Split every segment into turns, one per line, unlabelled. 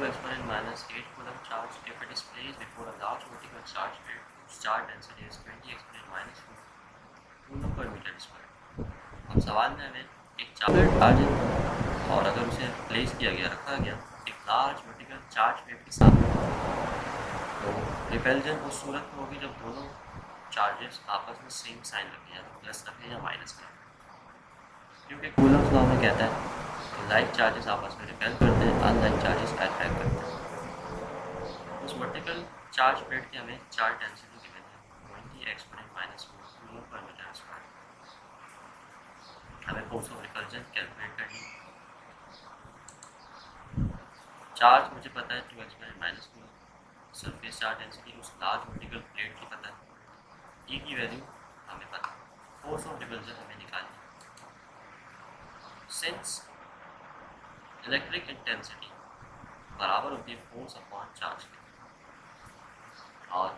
2 exponent minus 8 coulomb charge if it is placed before a large vertical charge plate whose charge density is 20 exponent minus 2 coulomb per meter square। अब सवाल में हमें एक charge है और अगर उसे प्लेस किया गया रखा गया एक लार्ज वर्टिकल चार्ज प्लेट के साथ, तो रिपल्जन उस सूरत में होगी जब दोनों चार्जेस आपस में सेम साइन रखें, या तो प्लस रखें या माइनस रखें, क्योंकि कूलम्स लॉ में कहता है कि लाइक चार्जेस आपस में रिपेल करते हैं, अनलाइक चार्जेस अट्रैक्ट करते हैं। उस वर्टिकल चार्ज प्लेट की हमें चार्ज डेंसिटी गिवन है 20 exponent minus 4 coulomb per metre square. हमें फोर्स ऑफ रिपल्जन कैलकुलेट करनी है। चार्ज मुझे पता है 2 exponent minus coulomb, surface charge density उस लार्ज वर्टिकल प्लेट की पता है, ई की वैल्यू हमें पता है, फोर्स ऑफ रिपल्जन हमें निकालनी है। सिंस इलेक्ट्रिक इंटेंसिटी बराबर होती है फोर्स अपॉन चार्ज के, और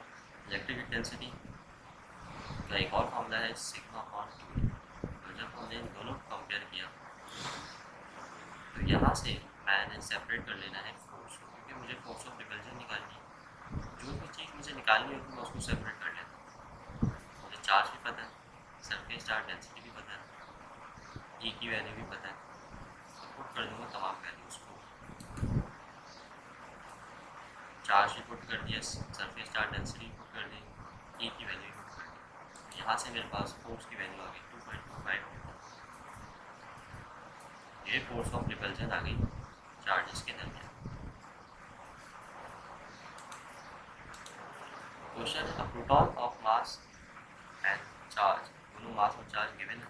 इलेक्ट्रिक इंटेंसिटी का एक और फॉर्मूला है सिग्मा अपॉन 2। तो जब हमने इन दोनों को कंपेयर किया तो यहाँ से मैंने सेपरेट कर लेना है फोर्स, क्योंकि मुझे फोर्स ऑफ रिपल्जन निकालनी है। जो भी चीज़ मुझे निकालनी होगी मैं उसको सेपरेट कर लेता हूँ। मुझे चार्ज भी पता है, सरफेस चार्ज डेंसिटी भी पता है, ई की वैल्यू भी पता है, पुट कर दूँगा तमाम वैल्यूज़ को। चार्ज भी पुट कर दिया, सरफेस चार्ज डेंसिटी पुट कर दी, ई की वैल्यू भी पुट कर दी। तो यहाँ से मेरे पास फोर्स की वैल्यू आ गई 2.25 न्यूटन। ये फोर्स ऑफ रिपल्जन आ गई चार्जेस के दरमियान। Question, a proton of mass and charge, दोनों मास और चार्ज गिवन है,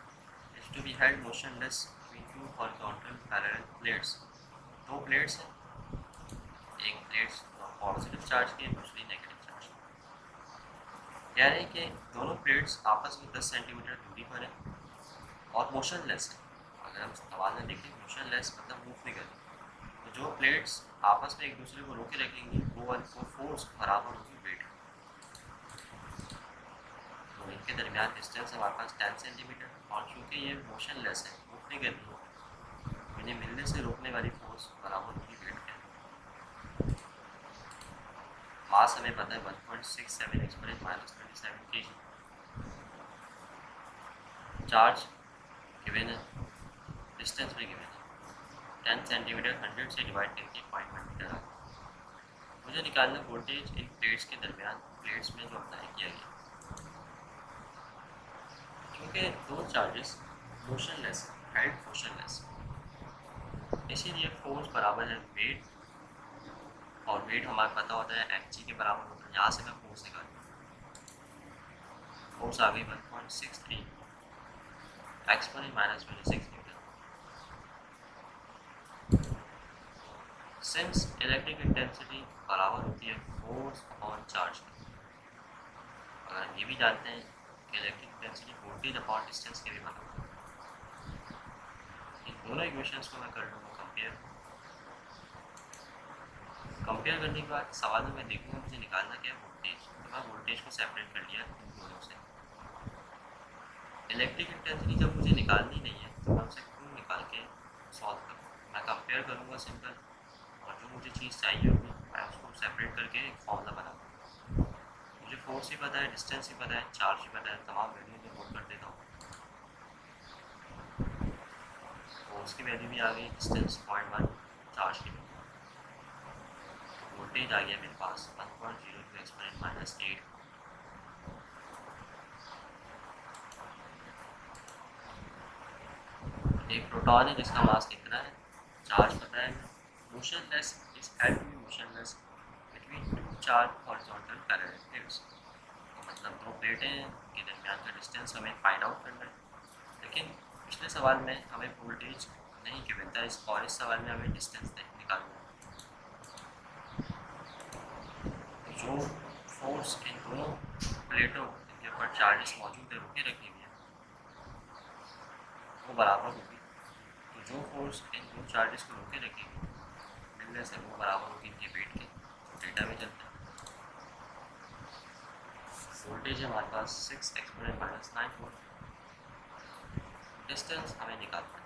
is to be held motionless between two horizontal parallel plates. दो प्लेट्स हैं, एक प्लेट्स पॉजिटिव चार्ज की, दूसरी नेगेटिव चार्ज की। कह रहे हैं कि दोनों प्लेट्स आपस में 10 सेंटीमीटर दूरी पर है और मोशनलेस है। अगर हम सवाल में देखें मोशनलेस मतलब मूव नहीं करें, तो जो प्लेट्स आपस में एक दूसरे को रोके रखेंगी वो फोर्स बराबर होगी वेट। तो इनके दरमियान डिस्टेंस हमारे पास 10 सेंटीमीटर, और चूँकि ये मोशनलेस है, मूव नहीं कर रही, तो इन्हें मिलने से रोकने वाली फोर्स बराबर होगी वेट के। मास हमें पता है 1.67 exponent minus 27 kg। Charge given है, डिस्टेंस भी गिवन है 10 सेंटीमीटर, 100 से डिवाइड करके 0.1 मीटर आ गया। मुझे निकालना वोल्टेज इन प्लेट्स के दरमियान, प्लेट्स में जो अप्लाई किया गया। क्योंकि दो चार्जेस मोशनलेस है, हेल्ड मोशनलेस, इसीलिए फोर्स बराबर है वेट, और वेट हमारा पता होता है एमजी के बराबर होता है। यहाँ से मैं फोर्स निकालूँ, फोर्स आ गई 1.63 exponent minus 26 Newton. Since electric intensity बराबर होती है फोर्स अपॉन चार्ज की, अगर हम ये भी जानते हैं कि electric intensity voltage upon distance के भी बराबर है, इन दोनों इक्वेशंस को मैं कर लूँगा कंपेयर। कंपेयर करने के बाद सवाल में मैं देखूँगा मुझे निकालना क्या है वोल्टेज, तो मैं वोल्टेज को सेपरेट कर लिया इन दोनों से। इलेक्ट्रिक इंटेंसिटी जब मुझे निकालनी नहीं है तो मैं उसे क्यों निकाल के सॉल्व करूँ, मैं कंपेयर करूँगा सिंपल, और जो मुझे चीज़ चाहिए होगी मैं उसको सेपरेट करके एक फॉर्मूला बनाऊँगा। मुझे फोर्स भी पता है, डिस्टेंस भी पता है, चार्ज भी पता है, तमाम वैल्यू में नोट कर देता हूँ। फोर्स की वैल्यू भी आ गई, डिस्टेंस 0.1, चार्ज की वैल्यू, वोल्टेज आ गया मेरे पास 1.02 एक्सपोनेंट माइनस 8। एक प्रोटॉन है जिसका मास कितना है, चार्ज पता है, motionless is held to be motionless between two charge horizontal parallel plates. तो मतलब दो प्लेटें के दरमियान का डिस्टेंस हमें फाइंड आउट करना है। लेकिन पिछले सवाल में हमें वोल्टेज नहीं गिवन था, और इस सवाल में हमें डिस्टेंस निकालना है। तो जो फोर्स इन दोनों प्लेटों के ऊपर चार्जेस मौजूद है रोके रखी हुई है वो बराबर होगी। तो जो फोर्स इन दो चार्जेस को रोके रखेगी मिलने से वो बराबर होगी इनके वेट के। तो डेटा में चलते हैं, वोल्टेज है हमारे पास 6 एक्सपोनेंट माइनस 9 वोल्ट, डिस्टेंस हमें निकालना है।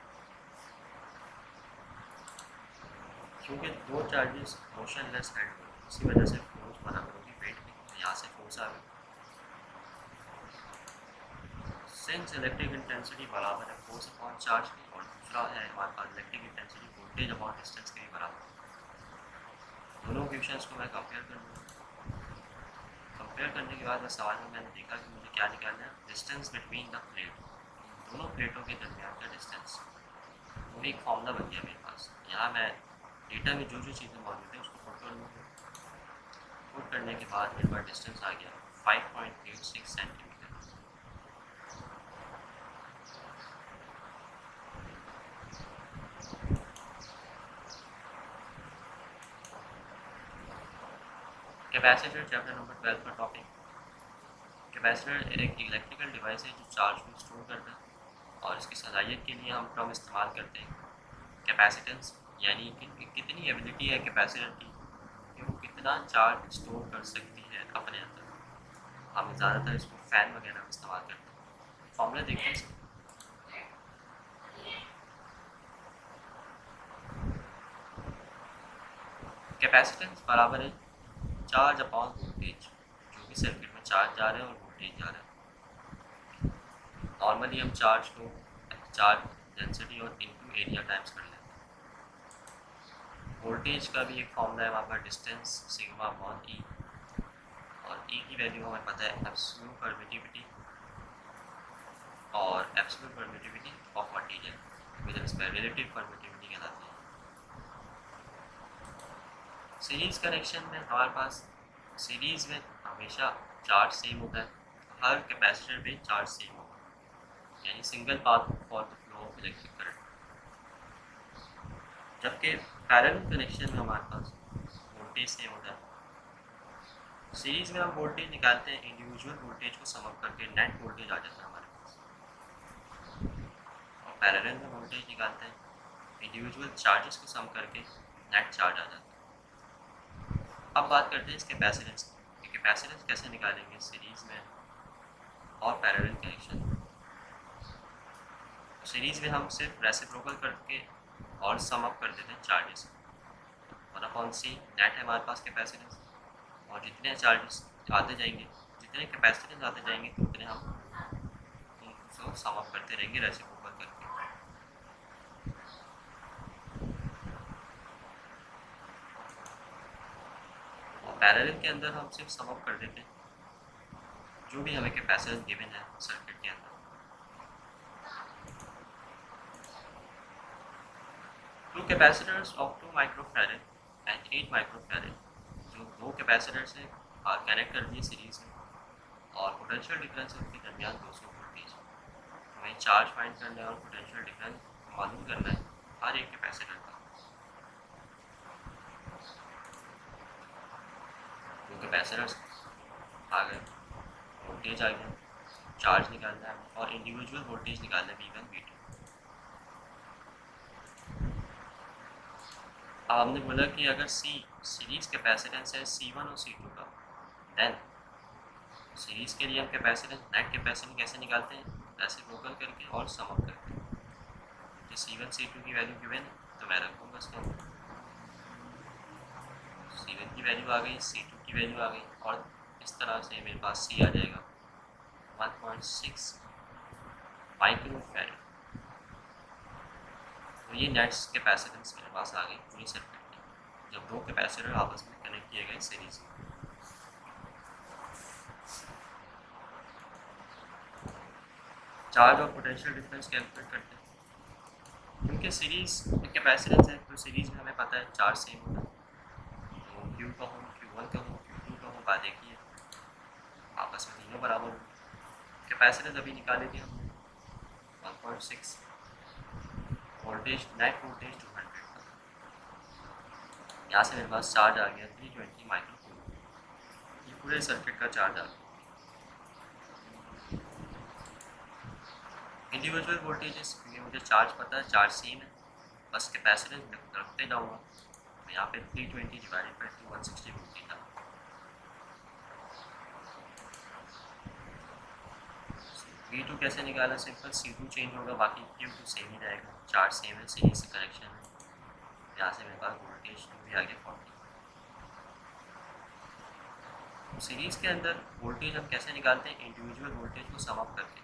क्योंकि दो चार्जेस मोशनलेस है इसी वजह से फोर्स बराबर होगी वेट की, तो यहाँ से फोर्स आ गई। सिंस इलेक्ट्रिक इंटेंसिटी बराबर है फोर्स अपॉन चार्ज की, और दूसरा है हमारे पास electric intensity voltage upon distance के भी बराबर है। दोनों इक्वेशंस को मैं कंपेयर कर लूँगा। कंपेयर करने के बाद मैं सवाल में मैंने देखा कि मुझे क्या निकालना है, डिस्टेंस बिटवीन द प्लेट, दोनों प्लेटों के दरमियान का डिस्टेंस। वो एक फॉर्मूला बन गया मेरे पास। यहाँ मैं डेटा में जो जो चीज़ें मौजूद है उसको पुट कर लूँगा। पुट करने के बाद मेरे पास डिस्टेंस आ गया 5.86 सेंटीमीटर। कैपेसिटर चैप्टर नंबर 12 का टॉपिक। कैपेसिटर एक इलेक्ट्रिकल डिवाइस है जो चार्ज को स्टोर करता है, और इसकी सलाहियत के लिए हम टर्म इस्तेमाल करते हैं कैपेसिटेंस, यानी कि कितनी एबिलिटी है कैपेसिटर की कि वो कितना चार्ज स्टोर कर सकती है अपने अंदर। हम ज़्यादातर इसको फ़ैन वगैरह में इस्तेमाल करते हैं। फॉर्मूला देखते हैं। कैपेसिटेंस बराबर है चार्ज अपॉन वोल्टेज, जो भी सर्किट में चार्ज जा रहा है और वोल्टेज जा रहा है। नॉर्मली हम चार्ज को चार्ज डेंसिटी और इनटू एरिया टाइम्स कर लेते हैं। वोल्टेज का भी एक फॉर्मूला है वहाँ पर, डिस्टेंस सिग्मा अपॉन ई, और ई की वैल्यू हमें पता है एब्सोल्यूट परमिटिविटी और absolute permittivity of material with respect relative permittivity कहलाती है। सीरीज़ कनेक्शन में हमारे पास सीरीज़ में हमेशा चार्ज सेम होता है, हर कैपेसिटर में चार्ज सेम होगा, यानी single path for the flow of electric current. जबकि पैरेलल कनेक्शन में हमारे पास वोल्टेज सेम होता है। सीरीज़ में हम वोल्टेज निकालते हैं, इंडिविजुअल वोल्टेज को सम अप करके नेट वोल्टेज आ जाता है हमारे पास, और पैरेलल में वोल्टेज निकालते हैं, इंडिविजुअल चार्जेस को सम करके नेट चार्ज आ जाता है। अब बात करते हैं इस कैपेसिटेंस की। कैपेसिटेंस कैसे निकालेंगे सीरीज़ में और पैरेलल कनेक्शन। सीरीज़ में हम सिर्फ रेसिप्रोकल करके और सम अप कर देते हैं चार्जेस, 1/c नेट है हमारे पास कैपेसिटेंस, और जितने चार्जेस आते जाएंगे, जितने कैपेसिटेंस आते जाएंगे उतने हम उनको सम अप करते रहेंगे रेसिप्रोकल करके। पैरेलल के अंदर हम सिर्फ सम अप कर देते हैं जो भी हमें कैपेसिटेंस गिवन है सर्किट के अंदर। Two capacitors of 2 microfarad and 8 microfarad, जो दो कैपेसिटर्स हैं कनेक्ट कर दिए सीरीज में, और पोटेंशियल डिफरेंस है उनके दरमियान 200 वोल्टेज। हमें चार्ज फाइंड करना है और पोटेंशियल डिफरेंस मालूम करना है हर एक कैपेसिटर का। दो कैपेसिटर्स आ गए, वोल्टेज आ गया, चार्ज निकालना है और इंडिविजुअल वोल्टेज निकालना है V1 V2। अब हमने बोला कि अगर सीरीज कैपेसिटेंस है C1 और C2 का, देन सीरीज के लिए हम कैपेसिटेंस नेट कैपेसिटेंस कैसे निकालते हैं, रेसिप्रोकल करके और सम अप करके। तो C1 C2 की वैल्यू गिवन है तो मैं रखूँगा इसका, C1 की वैल्यू आ गई, C2 की वैल्यू आ गई, और इस तरह से मेरे पास C आ जाएगा 1.6 माइक्रोफैरड। तो ये नेट्स कैपेसिटेंस मेरे पास आ गई पूरी सर्किट की, जब दो कैपेसिटर आपस में कनेक्ट किए गए सीरीज में। चार्ज और पोटेंशियल डिफरेंस कैलकुलेट करते हैं। क्योंकि सीरीज कैपेसिटेंस है तो सीरीज में हमें पता है चार्ज सेम होता है, तो Q का हो, Q1 का हो, Q2 का हो, बात एक ही है, आपस में तीनों बराबर हो। कैपेसिटेंस अभी निकाले थे हमने 1.6, वोल्टेज नेट वोल्टेज 200 था। यहाँ से मेरे पास चार्ज आ गया 320 माइक्रोकूलम, ये पूरे सर्किट का चार्ज आ गया। इंडिविजुअल वोल्टेजेस, क्योंकि मुझे चार्ज पता है चार्ज सेम है, बस कैपेसिटेंस रखते जाऊँगा, तो यहाँ पे 320 डिवाइडेड बाई 160 वोल्टेज था। V2 कैसे निकाला, सिंपल C2 चेंज होगा, बाकी Q2 सेम ही रहेगा, चार्ज सेम है, सीरीज से कनेक्शन है। यहाँ से मेरे पास वोल्टेज 2 भी आ गया 40। सीरीज़ के अंदर वोल्टेज हम कैसे निकालते हैं, इंडिविजुअल वोल्टेज को सम अप करके।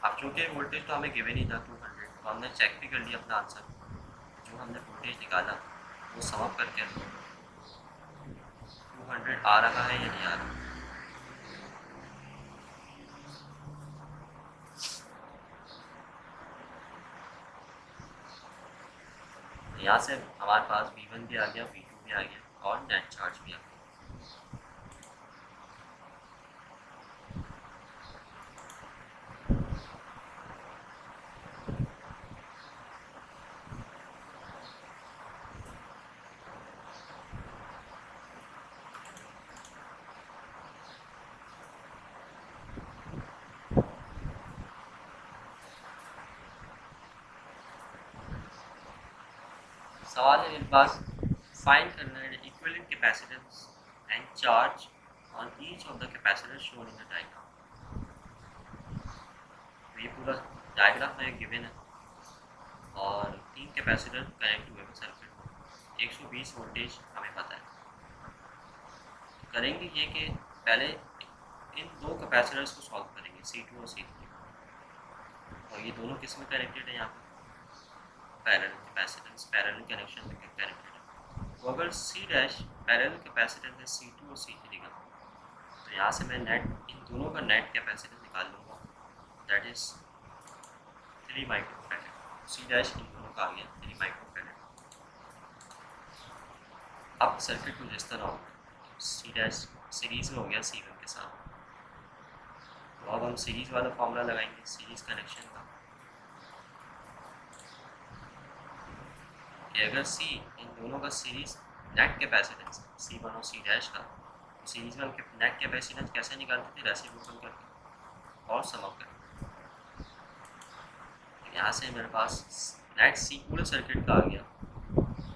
अब चूँकि वोल्टेज तो हमें गिवन ही था 200, तो हमने चेक भी कर लिया अपना आंसर, जो हमने वोल्टेज निकाला वो सम अप करके 200 आ रहा है या नहीं आ रहा। यहाँ से हमारे पास V1 भी आ गया, V2 भी आ गया और नेट चार्ज भी आ गया। सवाल है मेरे पास, फाइंड करना है equivalent capacitance and charge on each of the capacitor shown in the diagram. ये पूरा डायग्राम में गिवन है और 3 कैपेसिटर कनेक्ट हुए हैं सर्किट में, 120 वोल्टेज हमें पता है। करेंगे ये कि पहले इन 2 कैपेसिटर्स को सॉल्व करेंगे, C2 और C3, और ये दोनों किस में कनेक्टेड है, यहाँ पे पैरेलल कैपेसिटेंस, पैरेलल कनेक्शन में कनेक्टेड है। तो अगर C डैश पैरेलल कैपेसिटेंस है C2 और C3 का, तो यहाँ से मैं नेट इन दोनों का नेट कैपेसिटेंस निकाल लूँगा, that is 3 microfarad. C dash in दोनों का आ गया 3 माइक्रोफैरड। अब सर्किट को जिस तरह होगा, C डैश सीरीज़ में हो गया C1 के साथ, तो अब हम सीरीज़ वाला फॉर्मूला लगाएंगे सीरीज़ कनेक्शन का, कि अगर C इन दोनों का सीरीज़ नेट कैपेसिटेंस C1 और C डैश का, तो सीरीज़ में हम नेट कैपेसिटेंस कैसे निकालते थे, रेसिप्रोकल करके और सम अप करके। तो यहाँ से मेरे पास नेट C पूरे सर्किट का आ गया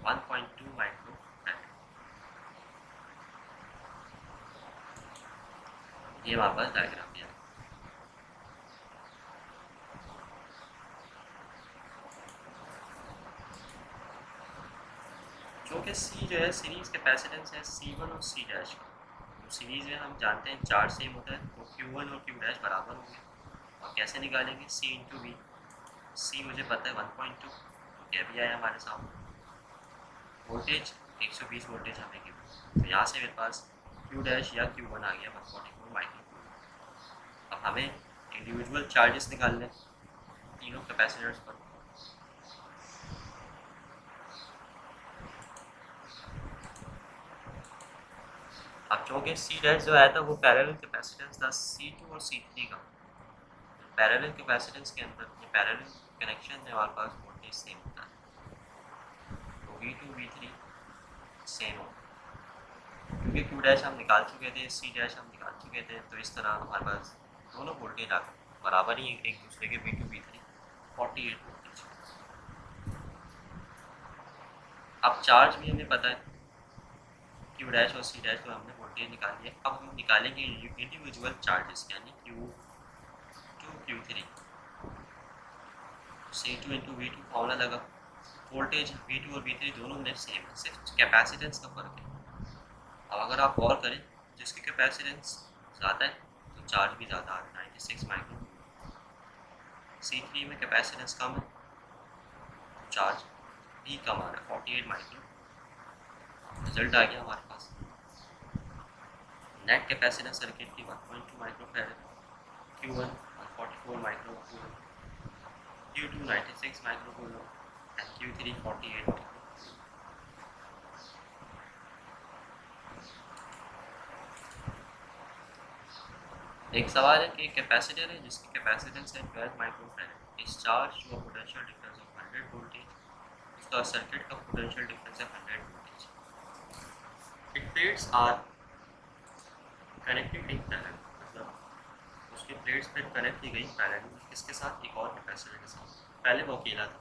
1.2 माइक्रोफैरड। ये हमारे पास डायग्राम दिया। क्योंकि C जो है सीरीज़ कैपेसिटेंस है C1 और C डैश का, तो सीरीज़ में हम जानते हैं चार्ज सेम होता है, तो Q1 और Q डैश बराबर होंगे। और कैसे निकालेंगे, C इंटू V। C मुझे पता है 1.2, तो क्या भी आया हमारे सामने। वोल्टेज 120 वोल्टेज हमें गिवन, तो यहाँ से मेरे पास Q डैश या Q1 आ गया 144 माइक्रोकूलम। अब हमें इंडिविजुअल चार्जेस निकालने तीनों कैपेसिटर्स पर। अब चूँकि C डैश जो आया था वो पैरेलल कैपेसिटेंस था C2 और C3 का, पैरेलल कैपेसिटेंस के अंदर ये पैरेलल कनेक्शन में हमारे पास वोल्टेज सेम होता है, तो V2 V3 सेम हो, क्योंकि Q डैश हम निकाल चुके थे, C डैश हम निकाल चुके थे, तो इस तरह हमारे पास दोनों वोल्टेज आ गए बराबर ही एक दूसरे के, V2 V3 48 वोल्टेज। अब चार्ज भी हमें पता है, Q डैश और C डैश को हमने वोल्टेज निकाल लिया। अब हम निकालेंगे इंडिविजुअल चार्जेस, यानी Q2 Q3, C2 into V2 formula लगा, वोल्टेज V2 और V3 दोनों में सेम है, सिर्फ कैपेसिटेंस का फर्क है। अब अगर आप गौर करें, जिसकी कैपेसिटेंस ज़्यादा है तो चार्ज भी ज़्यादा आ रहा है 96 माइक्रो। C3 में कैपेसिटेंस कम है तो चार्ज भी कम आ रहा है 48 माइक्रो। रिजल्ट आ गया हमारे पास, नेट कैपेसिटेंस सर्किट की 1.2 microfarad, Q1 144 microcoulomb, Q2 96 microcoulomb and Q3 48 micro. एक सवाल है कि कैपेसिटर है जिसकी कैपेसिटेंस है 12 माइक्रोफैरड, इस charge to potential difference of 100 voltage, उसका सर्किट का पोटेंशियल डिफरेंस है 100 voltage. It plates are connected in parallel, मतलब उसकी प्लेट्स पे कनेक्ट की गई पैरेलल, किसके साथ, एक और कैपेसिटर के साथ। पहले वो अकेला था,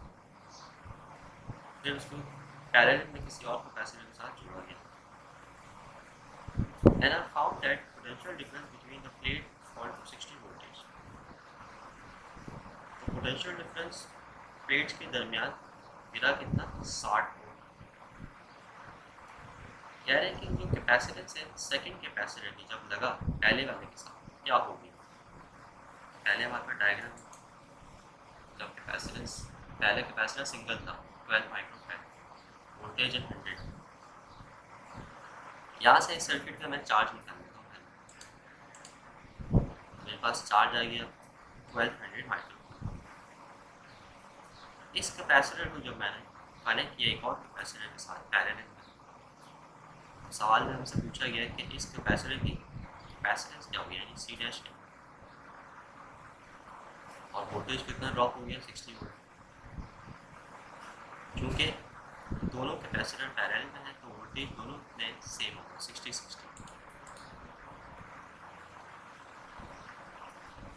फिर उसको पैरेलल में किसी और कैपेसिटर के साथ जोड़ा गया। And I found that potential difference between the plate fall to 60 voltage. तो पोटेंशियल डिफरेंस प्लेट्स के दरमियान गिरा कितना 60 वोल्ट। कह रहे हैं कि जो कैपेसिटेंस है सेकंड कैपेसिटर की जब लगा पहले वाले के साथ क्या होगी। पहले हमारे पास डायग्राम जब कैपेसिटेंस पहले कैपेसिटर सिंगल था 12 माइक्रोफैराड वोल्टेज है 100। यहाँ से इस सर्किट का मैं चार्ज निकाल लेता हूँ। मेरे पास चार्ज आ गया 1200 माइक्रो। इस कैपेसिटर को जब मैंने कनेक्ट किया एक और कैपेसिटर के साथ पैरेलल में, सवाल में हमसे पूछा गया कि इस कैपेसिटर की कैपेसिटेंस क्या होगी यानी सी डैश क्या, और वोल्टेज कितना ड्रॉप हो गया 60 वोल्ट। क्योंकि दोनों कैपेसिटर पैरेलल में है तो वोल्टेज दोनों में सेम होगा 60-60।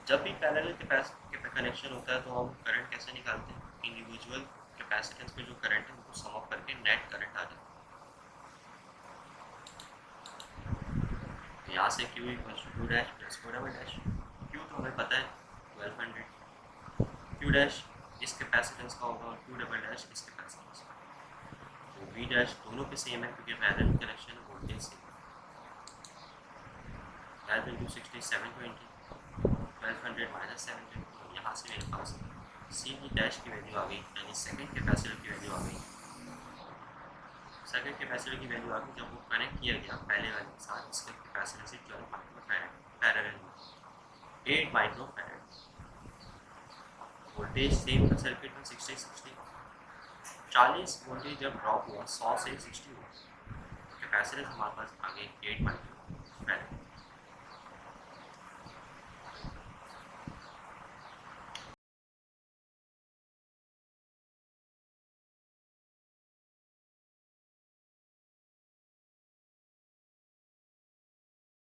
जब भी पैरेलल कनेक्शन होता है तो हम करंट कैसे निकालते हैं, इंडिविजुअल कैपेसिटेंस पे जो करंट है उनको सम अप करके नेट करंट आ जाता है। यहाँ से Q = 2 dash plus 4 double dash. Q तो हमें पता है 1200, Q डैश इस कैपेसिटेंस का होगा और Q डबल डैश इस कैपेसिटेंस का। तो V डैश दोनों पे सेम है क्योंकि पैरेलल कनेक्शन वोल्टेज सेम है। 12 × 60 720, 1200 - 720। तो यहाँ से मेरे पास C की डैश की वैल्यू आ गई यानी सेकंड कैपेसिटर की वैल्यू आ गई। सेकंड कैपेसिटर की वैल्यू आ गई जब वो कनेक्ट किया गया पहले वाले के साथ इसके कैपेसिटर से 12 माइक्रोफैराड पैरेलल में 8 माइक्रोफैराड। वोल्टेज सेम था सर्किट में 60-60। 40 वोल्टेज जब ड्रॉप हुआ 100 से 60 हुआ, कैपेसिटर हमारे पास आ गए 8 माइक्रोफैराड।